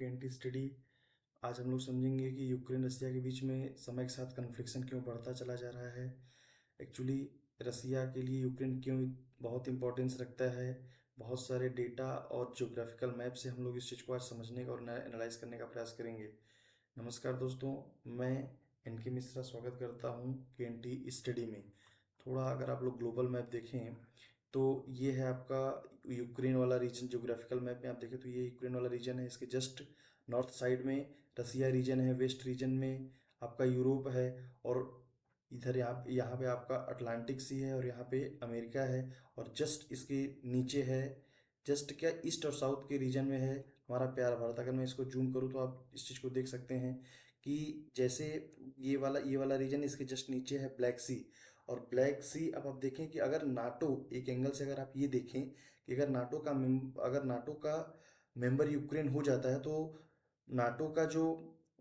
केएनटी study. आज हम लोग समझेंगे कि यूक्रेन रसिया के बीच में समय के साथ कन्फ्लिक्शन क्यों बढ़ता चला जा रहा है। एक्चुअली रसिया के लिए यूक्रेन क्यों बहुत इंपॉर्टेंस रखता है। बहुत सारे डेटा और ज्योग्राफिकल मैप से हम लोग इस चीज़ को आज समझने का और एनालाइज करने का प्रयास करेंगे। नमस्कार दोस्तों, मैं एनके मिश्रा स्वागत करता हूं केएनटी स्टडी में। थोड़ा अगर आप लोग ग्लोबल मैप देखें तो ये है आपका यूक्रेन वाला रीजन। ज्योग्राफिकल मैप में आप देखें तो ये यूक्रेन वाला रीजन है, इसके जस्ट नॉर्थ साइड में रसिया रीजन है, वेस्ट रीजन में आपका यूरोप है, और इधर यहाँ यहाँ पे आपका अटलांटिक सी है और यहाँ पे अमेरिका है, और जस्ट इसके नीचे है, जस्ट क्या ईस्ट और साउथ के रीजन में है हमारा प्यारा भारत। अगर मैं इसको जूम करूँ तो आप इस चीज़ को देख सकते हैं कि जैसे ये वाला रीजन इसके जस्ट नीचे है ब्लैक सी। और ब्लैक सी अब आप देखें कि अगर नाटो एक एंगल से अगर आप ये देखें कि अगर नाटो का मेंबर यूक्रेन हो जाता है तो नाटो का जो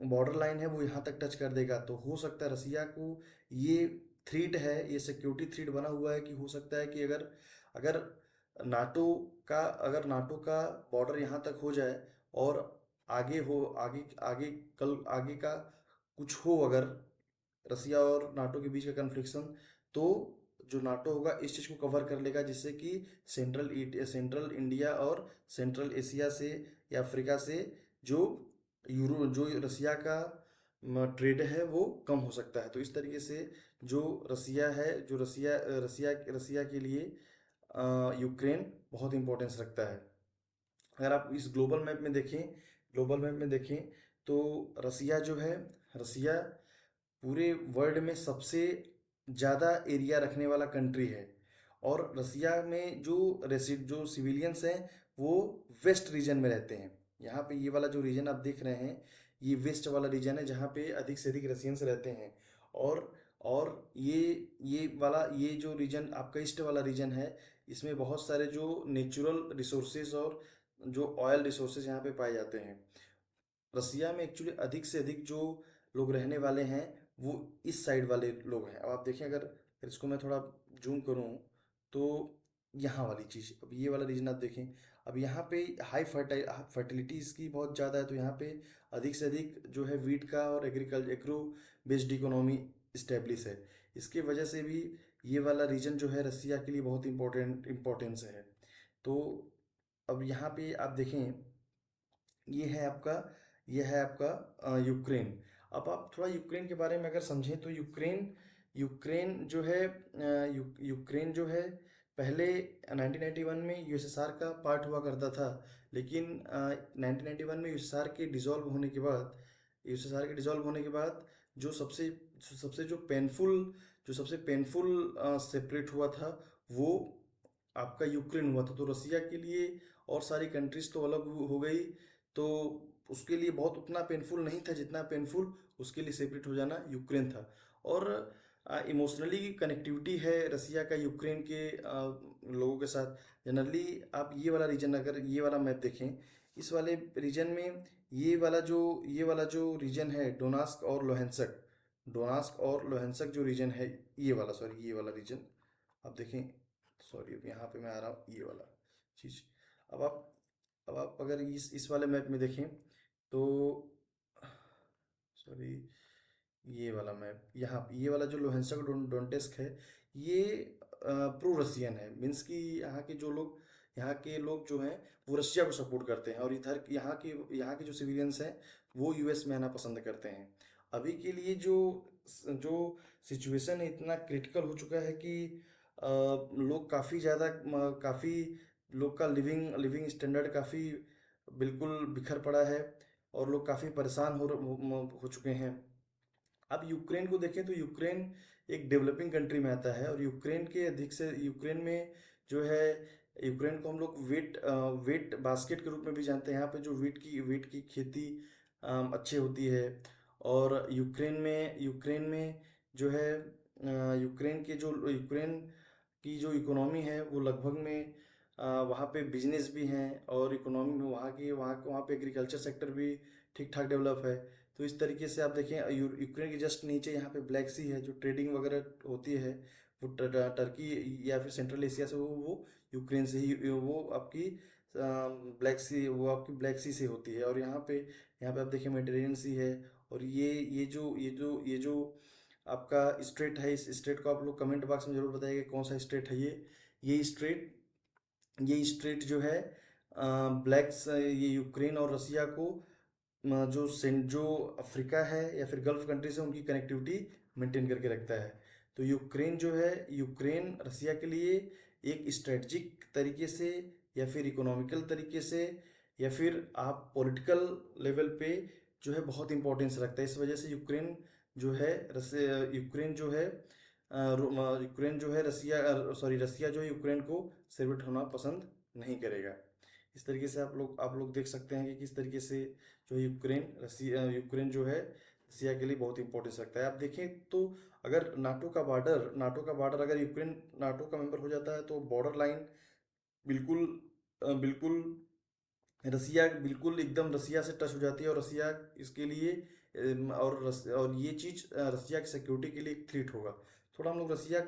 बॉर्डर लाइन है वो यहाँ तक टच कर देगा। तो हो सकता है रसिया को ये थ्रेट है, ये सिक्योरिटी थ्रेट बना हुआ है कि हो सकता है कि अगर अगर नाटो अगर नाटो का बॉर्डर यहाँ तक हो जाए और आगे हो आगे आगे कल आगे का कुछ हो, अगर रसिया और नाटो के बीच का कन्फ्लिक्शन, तो जो नाटो होगा इस चीज़ को कवर कर लेगा, जिससे कि सेंट्रल इंडिया और सेंट्रल एशिया से या अफ्रीका से जो जो रसिया का ट्रेड है वो कम हो सकता है। तो इस तरीके से जो रसिया है, जो रसिया रसिया रसिया के लिए यूक्रेन बहुत इंपॉर्टेंस रखता है। अगर आप इस ग्लोबल मैप में देखें तो रसिया जो है, रसिया पूरे वर्ल्ड में सबसे ज़्यादा एरिया रखने वाला कंट्री है। और रसिया में जो सिविलियंस हैं वो वेस्ट रीजन में रहते हैं। यहाँ पे ये वाला जो रीजन आप देख रहे हैं ये वेस्ट वाला रीजन है जहाँ पे अधिक से अधिक रसियंस रहते हैं। और और ये जो रीजन आपका ईस्ट वाला रीजन है, इसमें बहुत सारे जो नेचुरल रिसोर्सेज और जो ऑयल रिसोर्सेज यहाँ पे पाए जाते हैं। रसिया में एक्चुअली अधिक से अधिक जो लोग रहने वाले हैं वो इस साइड वाले लोग हैं। अब आप देखें, अगर इसको मैं थोड़ा जूम करूं तो यहाँ वाली चीज़, अब ये वाला रीजन आप देखें, अब यहाँ पे हाई फर्टिलिटी इसकी बहुत ज़्यादा है। तो यहाँ पे अधिक से अधिक जो है वीट का और एग्रो बेस्ड इकोनॉमी इस्टेब्लिश है। इसके वजह से भी ये वाला रीजन जो है रसिया के लिए बहुत इम्पोर्टेंस है। तो अब यहाँ पे आप देखें, ये है आपका ये है आपका यूक्रेन। अब आप थोड़ा यूक्रेन के बारे में अगर समझें तो यूक्रेन यूक्रेन जो है यूक्रेन जो है पहले 1991 में यूएसएसआर का पार्ट हुआ करता था। लेकिन 1991 में यूएसएसआर के डिसॉल्व होने के बाद जो सबसे पेनफुल सेपरेट हुआ था वो आपका यूक्रेन हुआ था। तो रसिया के लिए और सारी कंट्रीज तो अलग हो गई, तो उसके लिए बहुत उतना पेनफुल नहीं था जितना पेनफुल उसके लिए सेपरेट हो जाना यूक्रेन था। और इमोशनली कनेक्टिविटी है रसिया का यूक्रेन के लोगों के साथ। जनरली आप ये वाला मैप देखें, इस वाले रीजन में ये वाला जो रीजन है डोनास्क और लोहेंसक जो रीजन है, ये वाला रीजन आप देखें। सॉरी, अब यहाँ पे मैं आ रहा हूँ, ये वाला चीज़। अब आप अब आप अगर इस वाले मैप में देखें तो सॉरी, ये वाला मैप, यहाँ ये वाला जो लोहेंसक डोनेट्स्क है ये प्रो रसियन है। मीन्स कि यहाँ के लोग जो हैं वो रशिया को सपोर्ट करते हैं, और इधर यहाँ के जो सिविलियंस हैं वो यूएस में आना पसंद करते हैं। अभी के लिए जो जो सिचुएशन है इतना क्रिटिकल हो चुका है कि लोग काफ़ी लोग का लिविंग लिविंग स्टैंडर्ड काफ़ी बिल्कुल बिखर पड़ा है, और लोग काफ़ी परेशान हो चुके हैं। अब यूक्रेन को देखें तो यूक्रेन एक डेवलपिंग कंट्री में आता है, और यूक्रेन में जो है, यूक्रेन को हम लोग वेट बास्केट के रूप में भी जानते हैं। यहाँ पे जो वीट की खेती अच्छी होती है। और यूक्रेन में जो है यूक्रेन की जो इकोनॉमी है वो लगभग में वहाँ पे बिजनेस भी हैं, और इकोनॉमी में वहाँ पे एग्रीकल्चर सेक्टर भी ठीक ठाक डेवलप है। तो इस तरीके से आप देखें, यूक्रेन के जस्ट नीचे यहाँ पे ब्लैक सी है, जो ट्रेडिंग वगैरह होती है वो टर्की या फिर सेंट्रल एशिया से वो यूक्रेन से ही वो आपकी ब्लैक सी से होती है। और यहाँ पे आप देखिए मेडिटेरेनियन सी है। और ये जो आपका स्टेट है, इस स्टेट को आप लोग कमेंट बॉक्स में जरूर बताइएगा कौन सा स्टेट है ये स्टेट। ये स्टेट जो है ये यूक्रेन और रसिया को जो अफ्रीका है या फिर गल्फ कंट्रीज है उनकी कनेक्टिविटी मेंटेन करके रखता है। तो यूक्रेन जो है, यूक्रेन रसिया के लिए एक स्ट्रेटजिक तरीके से या फिर इकोनॉमिकल तरीके से या फिर आप पॉलिटिकल लेवल पे जो है बहुत इंपॉर्टेंस रखता है। इस वजह से यूक्रेन जो है यूक्रेन जो है रसिया जो है यूक्रेन को सेलिब्रेट होना पसंद नहीं करेगा। इस तरीके से आप लोग देख सकते हैं कि किस तरीके से जो यूक्रेन जो है रसिया के लिए बहुत इंपॉर्टेंस रखता है। आप देखें तो अगर नाटो का बॉर्डर अगर यूक्रेन नाटो का मेंबर हो जाता है तो बॉर्डर लाइन बिल्कुल बिल्कुल रसिया बिल्कुल एकदम रसिया से टच हो जाती है। और रसिया इसके लिए और ये चीज़ रसिया की सिक्योरिटी के लिए एक थ्रेट होगा। थोड़ा हम लोग रसिया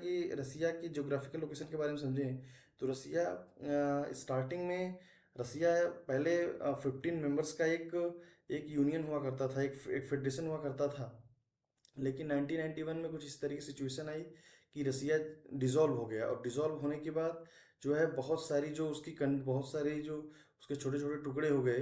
की ज्योग्राफिकल लोकेशन के बारे में समझें तो स्टार्टिंग में रसिया पहले 15 मेंबर्स का एक यूनियन हुआ करता था, एक फेडरेशन हुआ करता था। लेकिन 1991 में कुछ इस तरह की सिचुएशन आई कि रसिया डिसॉल्व हो गया। और डिसॉल्व होने के बाद जो है बहुत सारी जो उसके छोटे छोटे टुकड़े हो गए।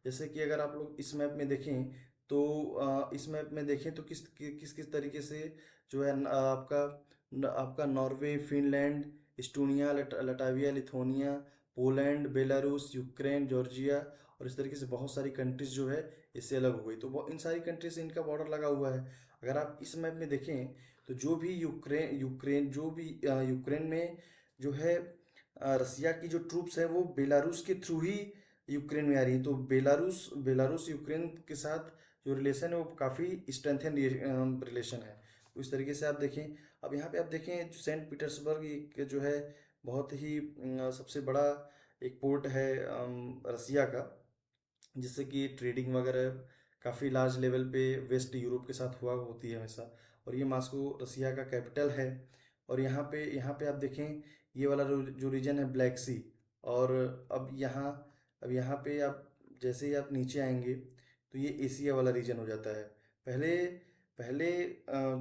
जैसे कि अगर आप लोग इस मैप में देखें तो इस मैप में देखें तो किस किस तरीके से जो है आपका Norway, Finland, Estonia, Latvia, Lithuania, Poland, Belarus, Ukraine, Georgia और इस तरीके से बहुत सारी कंट्रीज जो है इससे अलग हो गई। तो इन सारी कंट्रीज से इनका बॉर्डर लगा हुआ है। अगर आप इस मैप में देखें तो यूक्रेन में जो है रसिया की जो ट्रूप्स है वो बेलारूस के थ्रू ही यूक्रेन में आ रही है। तो बेलारूस यूक्रेन के साथ जो रिलेशन है वो काफ़ी स्ट्रेंथन रिलेशन है। तो इस तरीके से आप देखें। अब यहाँ पे आप देखें सेंट पीटर्सबर्ग एक जो है बहुत ही सबसे बड़ा एक पोर्ट है रसिया का, जिससे कि ट्रेडिंग वगैरह काफ़ी लार्ज लेवल पे वेस्ट यूरोप के साथ हुआ होती है हमेशा। और ये मॉस्को रसिया का कैपिटल है। और यहाँ पे आप देखें ये वाला जो रीजन है ब्लैक सी। और अब यहाँ पे आप जैसे ही आप नीचे आएंगे तो ये एशिया वाला रीजन हो जाता है। पहले पहले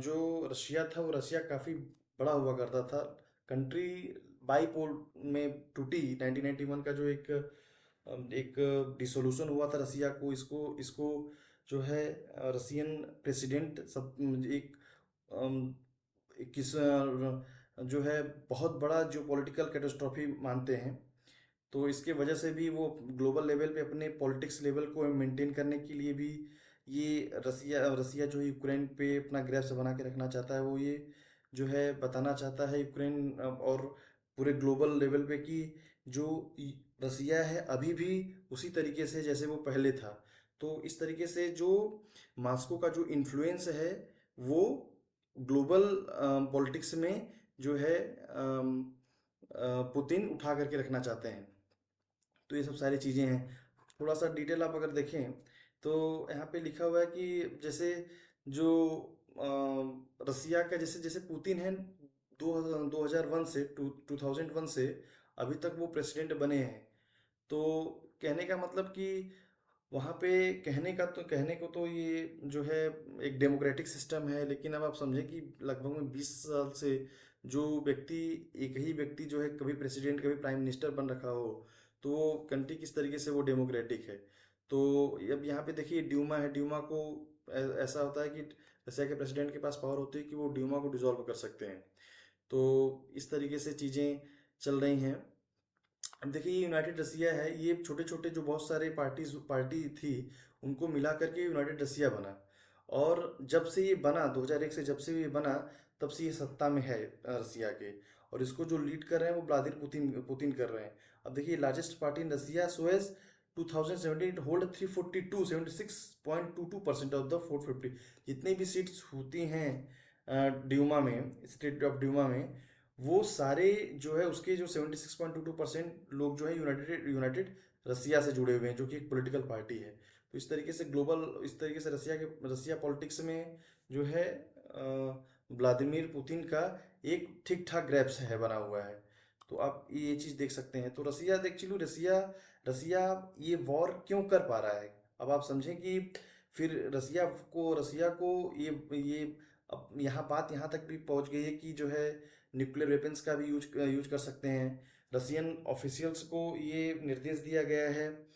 जो रशिया था वो रशिया काफ़ी बड़ा हुआ करता था। कंट्री बाईपोल में टूटी 1991 का जो एक डिसोल्यूशन हुआ था रसिया को, इसको इसको जो है रसियन प्रेसिडेंट सब एक अम, किस जो है बहुत बड़ा जो पॉलिटिकल कैटास्ट्रॉफी मानते हैं। तो इसके वजह से भी वो ग्लोबल लेवल पे अपने पॉलिटिक्स लेवल को मेंटेन करने के लिए भी ये रसिया रसिया जो है यूक्रेन पे अपना ग्रैप्स बना के रखना चाहता है। वो ये जो है बताना चाहता है यूक्रेन और पूरे ग्लोबल लेवल पे कि जो रसिया है अभी भी उसी तरीके से जैसे वो पहले था। तो इस तरीके से जो मॉस्को का जो इन्फ्लुएंस है वो ग्लोबल पॉलिटिक्स में जो है पुतिन उठा करके रखना चाहते हैं। तो ये सब सारी चीज़ें हैं। थोड़ा सा डिटेल आप अगर देखें तो यहाँ पे लिखा हुआ है कि जैसे जो रसिया का जैसे जैसे पुतिन है 2001 से 2001 से अभी तक वो प्रेसिडेंट बने हैं। तो कहने का मतलब कि वहाँ पे कहने को तो ये जो है एक डेमोक्रेटिक सिस्टम है। लेकिन अब आप समझें कि लगभग में 20 साल से जो व्यक्ति एक ही व्यक्ति जो है कभी प्रेसिडेंट कभी प्राइम मिनिस्टर बन रखा हो तो वो कंट्री किस तरीके से वो डेमोक्रेटिक है। तो अब यहाँ पे देखिए ड्यूमा है। ड्यूमा को ऐसा होता है कि रशिया के प्रेसिडेंट के पास पावर होती है कि वो ड्यूमा को डिसॉल्व कर सकते हैं। तो इस तरीके से चीज़ें चल रही हैं। अब देखिए ये यूनाइटेड रसिया है, ये छोटे छोटे जो बहुत सारे पार्टी थी उनको मिला करके यूनाइटेड रसिया बना। और जब से ये बना 2001 से जब से ये बना तब से ये सत्ता में है रसिया के। और इसको जो लीड कर रहे हैं वो व्लादिमीर पुतिन पुतिन कर रहे हैं। अब देखिए लार्जेस्ट पार्टी इन रसिया सोएस 2017 इट होल्ड 342 76.22% ऑफ द 450 जितनी भी सीट्स होती हैं ड्यूमा में, स्टेट ऑफ ड्यूमा में, वो सारे जो है उसके जो 76.22% लोग जो है यूनाइटेड रसिया से जुड़े हुए हैं जो कि एक पॉलिटिकल पार्टी है। तो इस तरीके से रसिया पॉलिटिक्स में जो है व्लादिमीर पुतिन का एक ठीक ठाक ग्रैप्स है बना हुआ है। तो आप ये चीज़ देख सकते हैं। तो रसिया एक्चुअली रसिया रसिया ये वॉर क्यों कर पा रहा है, अब आप समझें कि फिर रसिया को ये अब यहाँ बात यहाँ तक भी पहुँच गई है कि जो है न्यूक्लियर वेपन्स का भी यूज कर सकते हैं। रसियन ऑफिशियल्स को ये निर्देश दिया गया है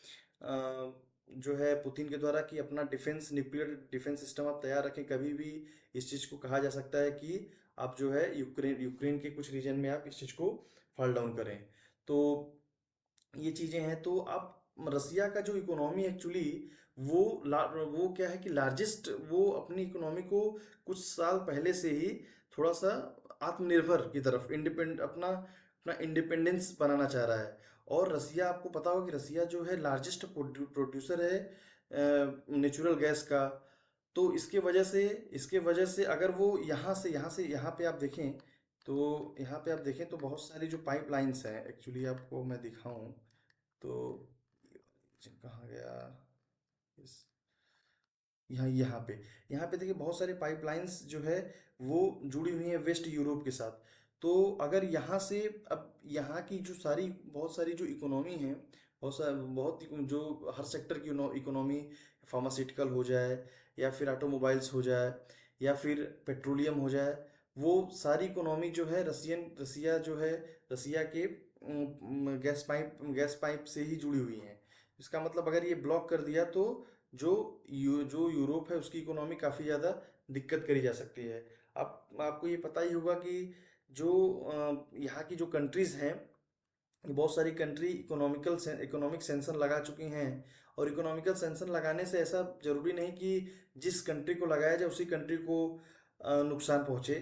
जो है पुतिन के द्वारा कि अपना न्यूक्लियर डिफेंस सिस्टम आप तैयार रखें। कभी भी इस चीज़ को कहा जा सकता है कि आप जो है यूक्रेन के कुछ रीजन में आप इस चीज़ को फॉल डाउन करें। तो ये चीज़ें हैं। तो आप रसिया का जो इकोनॉमी एक्चुअली वो क्या है कि लार्जेस्ट, वो अपनी इकोनॉमी को कुछ साल पहले से ही थोड़ा सा आत्मनिर्भर की तरफ अपना अपना इंडिपेंडेंस बनाना चाह रहा है। और रसिया, आपको पता होगा कि रसिया जो है लार्जेस्ट प्रोड्यूसर है नेचुरल गैस का। तो इसके वजह से अगर वो यहाँ से यहाँ पे आप देखें, तो यहाँ पे आप देखें तो बहुत सारी जो पाइपलाइंस हैं एक्चुअली आपको मैं दिखाऊं तो कहाँ गया इस यहाँ पे देखिए बहुत सारे पाइपलाइंस जो है वो जुड़ी हुई हैं वेस्ट यूरोप के साथ। तो अगर यहाँ से, अब यहाँ की जो सारी बहुत सारी जो इकोनॉमी है, जो हर सेक्टर की इकोनॉमी, फार्मास्यूटिकल हो जाए या फिर ऑटोमोबाइल्स हो जाए या फिर पेट्रोलियम हो जाए, वो सारी इकोनॉमी जो है रसिया जो है रसिया के गैस पाइप से ही जुड़ी हुई हैं। इसका मतलब अगर ये ब्लॉक कर दिया तो जो यूरोप है उसकी इकोनॉमी काफ़ी ज़्यादा दिक्कत करी जा सकती है। आपको ये पता ही होगा कि जो यहाँ की जो कंट्रीज़ हैं, बहुत सारी कंट्री इकोनॉमिक सेंसन लगा चुकी हैं। और इकोनॉमिकल सेंसन लगाने से ऐसा ज़रूरी नहीं कि जिस कंट्री को लगाया जाए उसी कंट्री को नुकसान पहुँचे।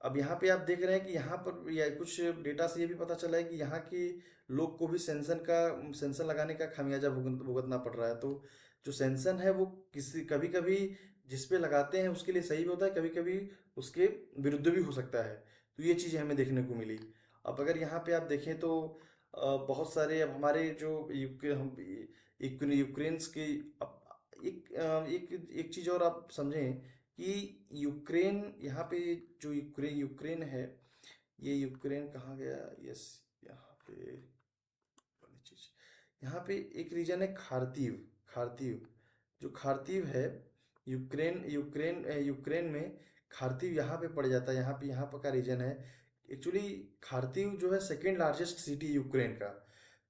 अब यहाँ पे आप देख रहे हैं कि यहाँ पर या कुछ डेटा से ये भी पता चला है कि यहाँ के लोग को भी सेंसन लगाने का खामियाजा भुगतना पड़ रहा है। तो जो सेंसन है वो किसी कभी कभी जिस पे लगाते हैं उसके लिए सही भी होता है, कभी कभी उसके विरुद्ध भी हो सकता है। तो ये चीज़ें हमें देखने को मिली। अब अगर यहाँ पे आप देखें तो बहुत सारे अब हमारे जो यूक्रेन्स के अब एक एक चीज़ और आप समझें कि यूक्रेन यहाँ पे जो यूक्रेन यूक्रेन है, ये यूक्रेन कहाँ गया, यस, यहाँ पे वाली चीज, यहाँ पे एक रीजन है खार्तीव। खार्तीव जो खार्तीव है, यूक्रेन में खार्तीव यहाँ पे पड़ जाता है। यहाँ पर का रीजन है एक्चुअली। खार्तीव जो है सेकेंड लार्जेस्ट सिटी यूक्रेन का।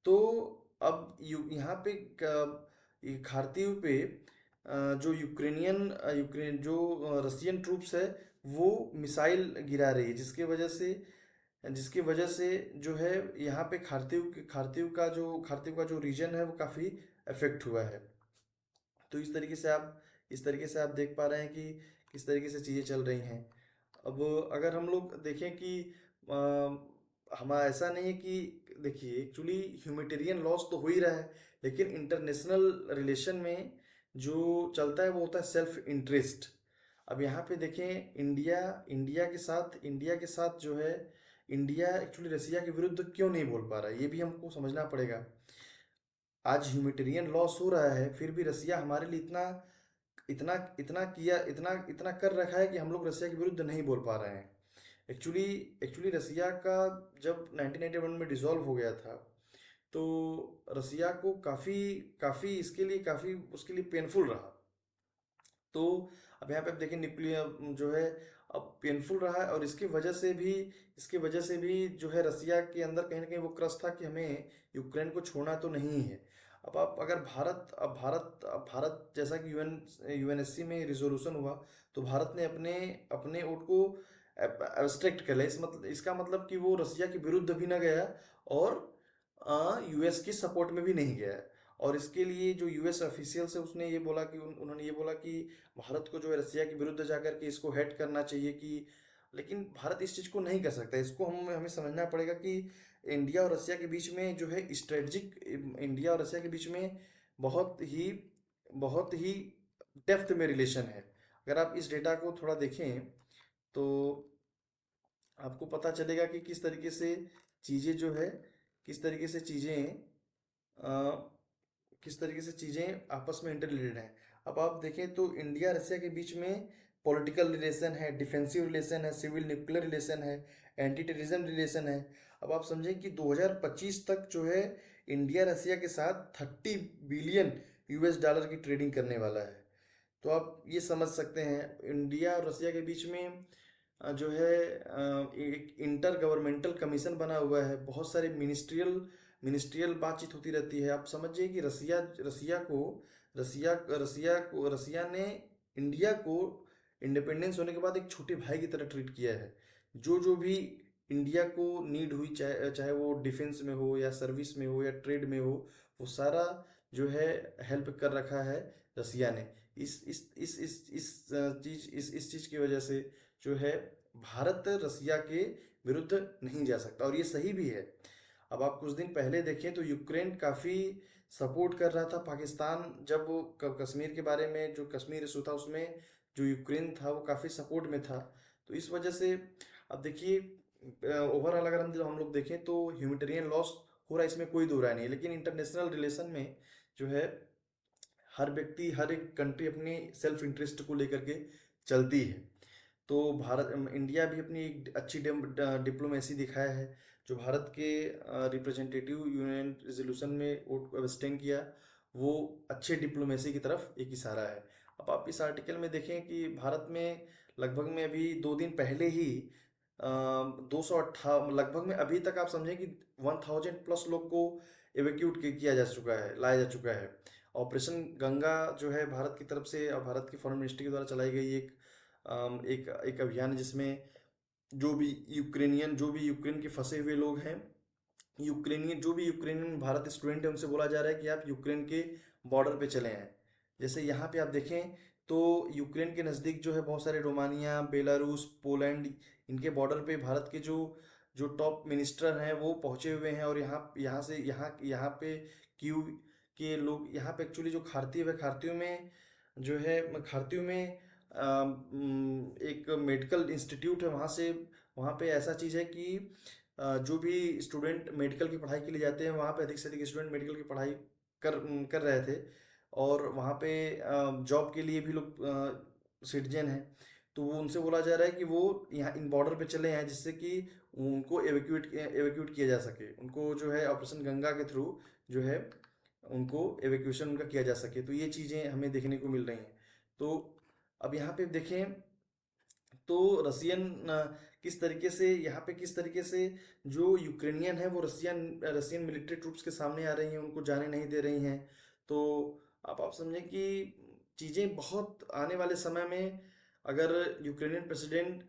तो अब यहाँ पे ये खार्तीव पे जो यूक्रेन जो रसियन ट्रूप्स है वो मिसाइल गिरा रही है, जिसकी वजह से जो है यहाँ पे खार्तीव का जो रीजन है वो काफ़ी अफेक्ट हुआ है। तो इस तरीके से आप देख पा रहे हैं कि किस तरीके से चीज़ें चल रही हैं। अब अगर हम लोग देखें कि हमारा ऐसा नहीं है कि देखिए एक्चुअली ह्यूमैनिटेरियन लॉस तो हो ही रहा है, लेकिन इंटरनेशनल रिलेशन में जो चलता है वो होता है सेल्फ इंटरेस्ट। अब यहाँ पे देखें इंडिया के साथ जो है, इंडिया एक्चुअली रसिया के विरुद्ध क्यों नहीं बोल पा रहा है, ये भी हमको समझना पड़ेगा। आज ह्यूमैनिटेरियन लॉस हो रहा है फिर भी रसिया हमारे लिए इतना इतना इतना किया इतना इतना कर रखा है कि हम लोग रसिया के विरुद्ध नहीं बोल पा रहे हैं। एक्चुअली एक्चुअली रसिया का जब 1991 में डिसॉल्व हो गया था तो रसिया को काफ़ी काफ़ी काफ़ी उसके लिए पेनफुल रहा। तो अब यहाँ पे आप देखें न्यूक्लियर जो है अब पेनफुल रहा है। और इसके वजह से भी जो है रसिया के अंदर कहीं ना कहीं वो क्रस था कि हमें यूक्रेन को छोड़ना तो नहीं है। अब आप अगर भारत जैसा कि यूएनएससी में रिजोल्यूशन हुआ तो भारत ने अपने अपने वोट को एब्स्ट्रैक्ट कर लिया। इसका मतलब कि वो रसिया के विरुद्ध भी ना गया और यूएस की सपोर्ट में भी नहीं गया। और इसके लिए जो यूएस ऑफिशियल्स है उसने ये बोला कि उन्होंने ये बोला कि भारत को जो है रसिया के विरुद्ध जाकर के इसको हेड करना चाहिए कि, लेकिन भारत इस चीज़ को नहीं कर सकता। इसको हमें समझना पड़ेगा कि इंडिया और रसिया के बीच में जो है स्ट्रेटजिक, इंडिया और रसिया के बीच में बहुत ही डेप्थ में रिलेशन है। अगर आप इस डेटा को थोड़ा देखें तो आपको पता चलेगा कि चीज़ें जो है किस तरीके से चीज़ें किस तरीके से चीज़ें आपस में इंटर रिलेटेड हैं। अब आप देखें तो इंडिया रसिया के बीच में पॉलिटिकल रिलेशन है, डिफेंसिव रिलेशन है, सिविल न्यूक्लियर रिलेशन है, एंटी टेररिज्म रिलेशन है। अब आप समझें कि 2025 तक जो है इंडिया रसिया के साथ 30 बिलियन यूएस डॉलर की ट्रेडिंग करने वाला है। तो आप ये समझ सकते हैं इंडिया और रसिया के बीच में जो है एक इंटर गवर्नमेंटल कमीशन बना हुआ है, बहुत सारे मिनिस्ट्रियल मिनिस्ट्रियल बातचीत होती रहती है। आप समझिए कि रसिया ने इंडिया को इंडिपेंडेंस होने के बाद एक छोटे भाई की तरह ट्रीट किया है। जो जो भी इंडिया को नीड हुई, चाहे चाहे वो डिफेंस में हो या सर्विस में हो या ट्रेड में हो, वो सारा जो है हेल्प कर रखा है रसिया ने। इस चीज की वजह से जो है भारत रसिया के विरुद्ध नहीं जा सकता, और ये सही भी है। अब आप कुछ दिन पहले देखें तो यूक्रेन काफी सपोर्ट कर रहा था पाकिस्तान, जब वो कश्मीर के बारे में, जो कश्मीर इशू था उसमें जो यूक्रेन था वो काफी सपोर्ट में था। तो इस वजह से अब देखिए, ओवरऑल अगर हम लोग देखें तो ह्यूमैनिटेरियन लॉस हो रहा है, इसमें कोई दो राय नहीं, लेकिन इंटरनेशनल रिलेशन में जो है हर व्यक्ति, हर एक कंट्री अपनी सेल्फ इंटरेस्ट को लेकर के चलती है। तो इंडिया भी अपनी एक अच्छी डिप्लोमेसी दिखाया है। जो भारत के रिप्रेजेंटेटिव यूएन रेजोल्यूशन में वोट अब्सटेन किया, वो अच्छे डिप्लोमेसी की तरफ एक इशारा है। अब आप इस आर्टिकल में देखें कि भारत में लगभग में अभी 2 दिन पहले ही 258 लगभग में, अभी तक आप समझें कि 1000+ लोग को एवेक्यूट किया जा चुका है, लाया जा चुका है। ऑपरेशन गंगा जो है भारत की तरफ से और भारत की फॉरेन मिनिस्ट्री के द्वारा चलाई गई एक अभियान है, जिसमें जो भी यूक्रेन के फंसे हुए लोग हैं, जो भी यूक्रेनियन भारत स्टूडेंट है, उनसे बोला जा रहा है कि आप यूक्रेन के बॉर्डर पे चले आएं। जैसे यहाँ पे आप देखें तो यूक्रेन के नज़दीक जो है बहुत सारे रोमानिया, बेलारूस, पोलैंड, इनके बॉर्डर पे भारत के जो जो टॉप मिनिस्टर हैं वो पहुंचे हुए हैं। और यहाँ यहाँ से यहाँ यहाँ पे क्यू के लोग, यहाँ पे एक्चुअली जो खारतीय है, खारतीय में एक मेडिकल इंस्टीट्यूट है, वहाँ पे ऐसा चीज़ है कि जो भी स्टूडेंट मेडिकल की पढ़ाई के लिए जाते हैं, वहाँ पे अधिक से अधिक स्टूडेंट मेडिकल की पढ़ाई कर कर रहे थे। और वहाँ पे जॉब के लिए भी लोग सिटीजन हैं। तो वो उनसे बोला जा रहा है कि वो यहाँ इन बॉर्डर पे चले आए, जिससे कि उनको एवेक्यूट किया जा सके, उनको जो है ऑपरेशन गंगा के थ्रू जो है उनको एवेक्यूएशन उनका किया जा सके। तो ये चीज़ें हमें देखने को मिल रही हैं। तो अब यहाँ पे देखें तो किस तरीके से जो यूक्रेनियन है वो रसियन मिलिट्री ट्रूप्स के सामने आ रही हैं, उनको जाने नहीं दे रही हैं। तो आप समझें कि चीज़ें बहुत आने वाले समय में, अगर यूक्रेनियन प्रेसिडेंट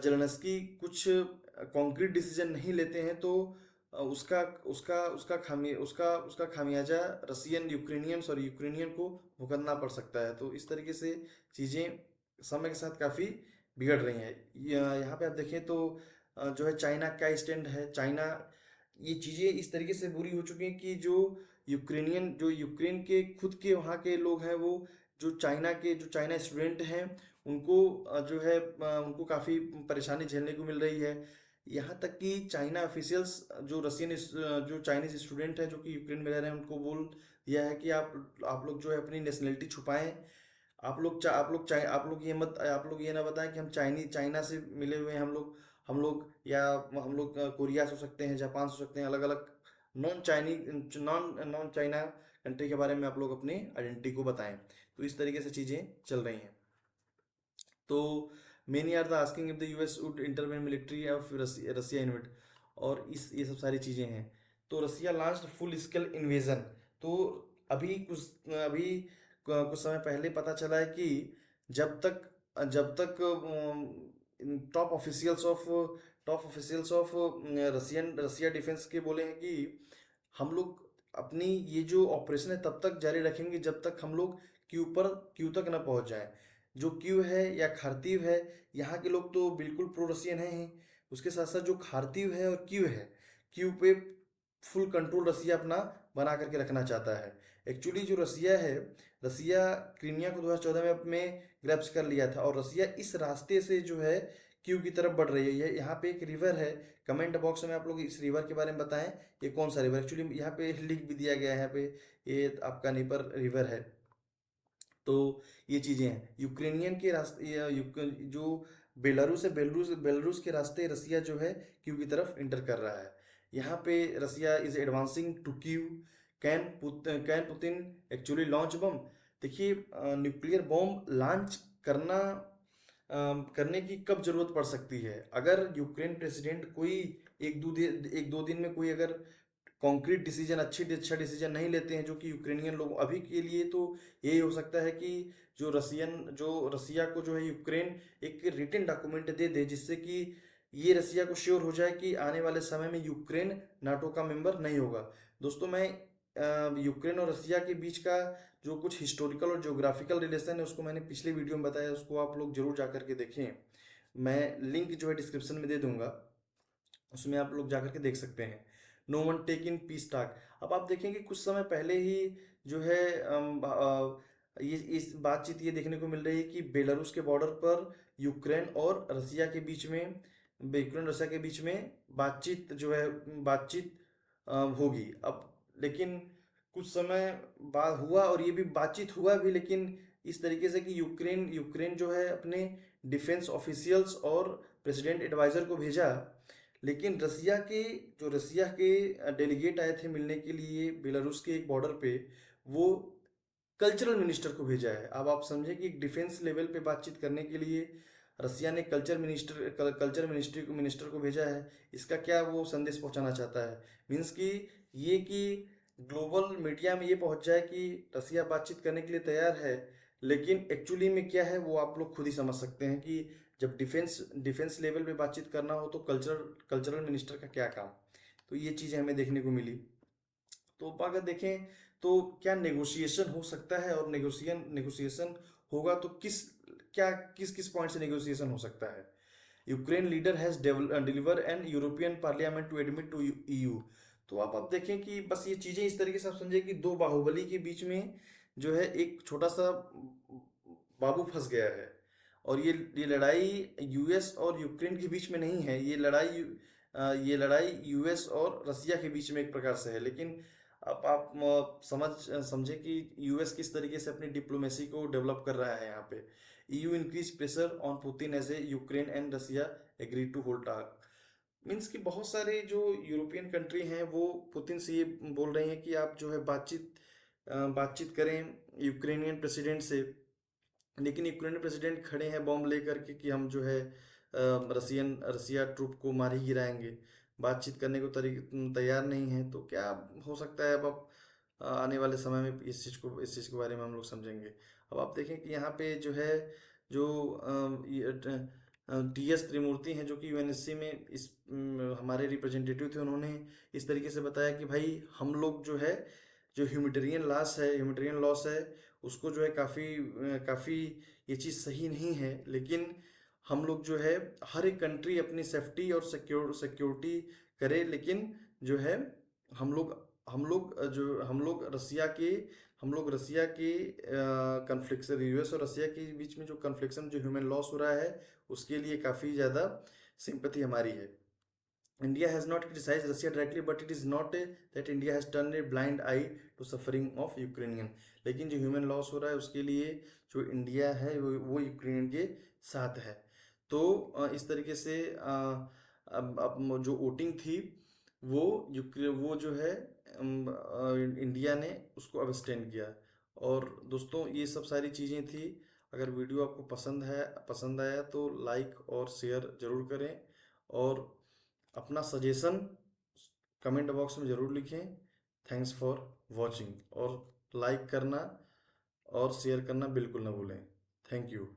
जेलेंस्की कुछ कॉन्क्रीट डिसीजन नहीं लेते हैं, तो उसका उसका उसका खामी उसका उसका खामियाजा यूक्रेनियन को भुगतना पड़ सकता है। तो इस तरीके से चीज़ें समय के साथ काफ़ी बिगड़ रही हैं। यहाँ पे आप देखें तो जो है चाइना का स्टैंड है। ये चीज़ें इस तरीके से बुरी हो चुकी हैं कि जो यूक्रेन के खुद के वहाँ के लोग हैं, वो जो चाइना स्टूडेंट हैं, उनको उनको काफ़ी परेशानी झेलने को मिल रही है। यहाँ तक कि चाइना ऑफिशियल्स जो चाइनीज स्टूडेंट हैं जो कि यूक्रेन में रह रहे हैं, उनको बोल दिया है कि आप लोग जो है अपनी नेशनलिटी छुपाएं। आप लोग ये ना बताएं कि हम चाइना से मिले हुए हैं, हम लोग कोरिया से हो सकते हैं, जापान से हो सकते हैं, अलग अलग नॉन चाइना कंट्री के बारे में आप लोग अपनी आइडेंटिटी को बताएं। तो इस तरीके से चीज़ें चल रही हैं। तो many are the asking if the US would intervene military of Russia invade, और इस ये सब सारी चीज़ें हैं। तो Russia launched full scale invasion. तो अभी कुछ समय पहले पता चला है कि जब तक top officials of Russia defence के बोले हैं कि हम लोग अपनी ये जो ऑपरेशन है तब तक जारी रखेंगे जब तक हम लोग क्यू तक न पहुंच जाए। जो क्यू है या खार्तीव है, यहाँ के लोग तो बिल्कुल प्रो रसियन है ही। उसके साथ साथ जो खार्तीव है और क्यू पे फुल कंट्रोल रसिया अपना बना करके रखना चाहता है। एक्चुअली जो रसिया क्रीमिया को 2014 में अपने ग्रैप्स कर लिया था, और रसिया इस रास्ते से जो है क्यू की तरफ बढ़ रही है। यहाँ पे एक रिवर है, कमेंट बॉक्स में आप लोग इस रिवर के बारे में बताएं, ये कौन सा रिवर। एक्चुअली यहाँ पे लिख भी दिया गया है, यहाँ पे ये आपका नीपर रिवर है। तो ये चीज़ें हैं यूक्रेनियन के रास्ते, जो बेलारूस है, बेलारूस के रास्ते रसिया जो है क्यू की तरफ इंटर कर रहा है। यहाँ पे Russia is advancing to Kyiv. Can Putin actually launch bomb? देखिए, न्यूक्लियर बॉम्ब लॉन्च करना करने की कब जरूरत पड़ सकती है? अगर यूक्रेन प्रेसिडेंट कोई एक दो दिन में कोई अगर कॉन्क्रीट डिसीजन, अच्छा डिसीजन नहीं लेते हैं, जो कि यूक्रेनियन लोग अभी के लिए तो यही हो सकता है कि जो रसिया को जो है यूक्रेन एक रिटन डॉक्यूमेंट दे दे, जिससे कि ये रसिया को श्योर हो जाए कि आने वाले समय में यूक्रेन नाटो का मेंबर नहीं होगा। दोस्तों, मैं यूक्रेन और रसिया के बीच का जो कुछ हिस्टोरिकल और ज्योग्राफिकल रिलेशन है उसको मैंने पिछले वीडियो में बताया, उसको आप लोग जरूर जा करके देखें। मैं लिंक जो है डिस्क्रिप्शन में दे दूंगा, उसमें आप लोग जाकर के देख सकते हैं। No one take in peace talk. अब आप देखेंगे कुछ समय पहले ही जो है ये इस बातचीत ये देखने को मिल रही है कि बेलारूस के बॉर्डर पर यूक्रेन रसिया के बीच में बातचीत होगी। अब लेकिन कुछ समय बाद हुआ, और ये भी बातचीत हुआ भी, लेकिन इस तरीके से कि यूक्रेन यूक्रेन जो है अपने डिफेंस ऑफिशियल्स और प्रेसिडेंट एडवाइजर को भेजा, लेकिन रसिया के डेलीगेट आए थे मिलने के लिए बेलारूस के एक बॉर्डर पे, वो कल्चरल मिनिस्टर को भेजा है। अब आप समझे कि डिफेंस लेवल पे बातचीत करने के लिए रसिया ने कल्चर मिनिस्टर को भेजा है। इसका क्या वो संदेश पहुंचाना चाहता है? मीन्स कि ग्लोबल मीडिया में ये पहुंच जाए कि रसिया बातचीत करने के लिए तैयार है, लेकिन एक्चुअली में क्या है वो आप लोग खुद ही समझ सकते हैं कि जब डिफेंस लेवल पे बातचीत करना हो तो कल्चरल मिनिस्टर का क्या काम। तो ये चीज़ें हमें देखने को मिली। तो अगर देखें तो क्या नेगोशिएशन हो सकता है, और नेगोशिएशन होगा तो किस किस पॉइंट से नेगोशिएशन हो सकता है? Ukraine leader has deliver an European parliament to admit to EU. तो आप देखें कि बस ये चीजें इस तरीके से आप समझे कि दो बाहुबली के बीच में जो है एक छोटा सा बाबू फंस गया है। और ये लड़ाई यूएस और यूक्रेन के बीच में नहीं है, ये लड़ाई यूएस और रसिया के बीच में एक प्रकार से है। लेकिन अब आप समझे कि यूएस किस तरीके से अपनी डिप्लोमेसी को डेवलप कर रहा है यहाँ पे। EU increase pressure on Putin as a Ukraine and Russia agree to hold talk. Means कि बहुत सारे जो यूरोपियन कंट्री हैं वो पुतिन से ये बोल रहे हैं कि आप जो है बातचीत करें यूक्रेनियन प्रेसिडेंट से। लेकिन यूक्रेनियन प्रेसिडेंट खड़े हैं बॉम्ब लेकर के कि हम जो है रसिया ट्रूप को मार ही गिराएंगे। बातचीत करने को तैयार नहीं है। तो क्या हो सकता है? अब आप आने वाले समय में इस चीज़ के बारे में हम लोग समझेंगे। अब आप देखें कि यहाँ पे जो है जो TS त्रिमूर्ति हैं, जो कि यूएनएससी में हमारे रिप्रेजेंटेटिव थे, उन्होंने इस तरीके से बताया कि भाई हम लोग जो है जो ह्यूमैनिटेरियन लॉस है उसको जो है काफ़ी ये चीज़ सही नहीं है। लेकिन हम लोग जो है हर एक कंट्री अपनी सेफ्टी और सिक्योरिटी करे, लेकिन जो है हम लोग हम लोग रसिया के कन्फ्लिक्शन, यूएस और रसिया के बीच में जो कन्फ्लिक्शन, जो ह्यूमन लॉस हो रहा है, उसके लिए काफ़ी ज़्यादा सिंपैथी हमारी है। India has not criticized Russia directly, but it is not that India has turned a blind eye to suffering of Ukrainian। लेकिन जो ह्यूमन लॉस हो रहा है उसके लिए जो इंडिया है वो यूक्रेन के साथ है। तो इस तरीके से अब जो वोटिंग थी वो जो है इंडिया ने उसको अब्सटेन किया। और दोस्तों, ये सब सारी चीज़ें थी। अगर वीडियो आपको पसंद आया तो लाइक और शेयर ज़रूर करें, और अपना सजेशन कमेंट बॉक्स में ज़रूर लिखें। थैंक्स फॉर वॉचिंग, और लाइक करना और शेयर करना बिल्कुल ना भूलें। Thank you.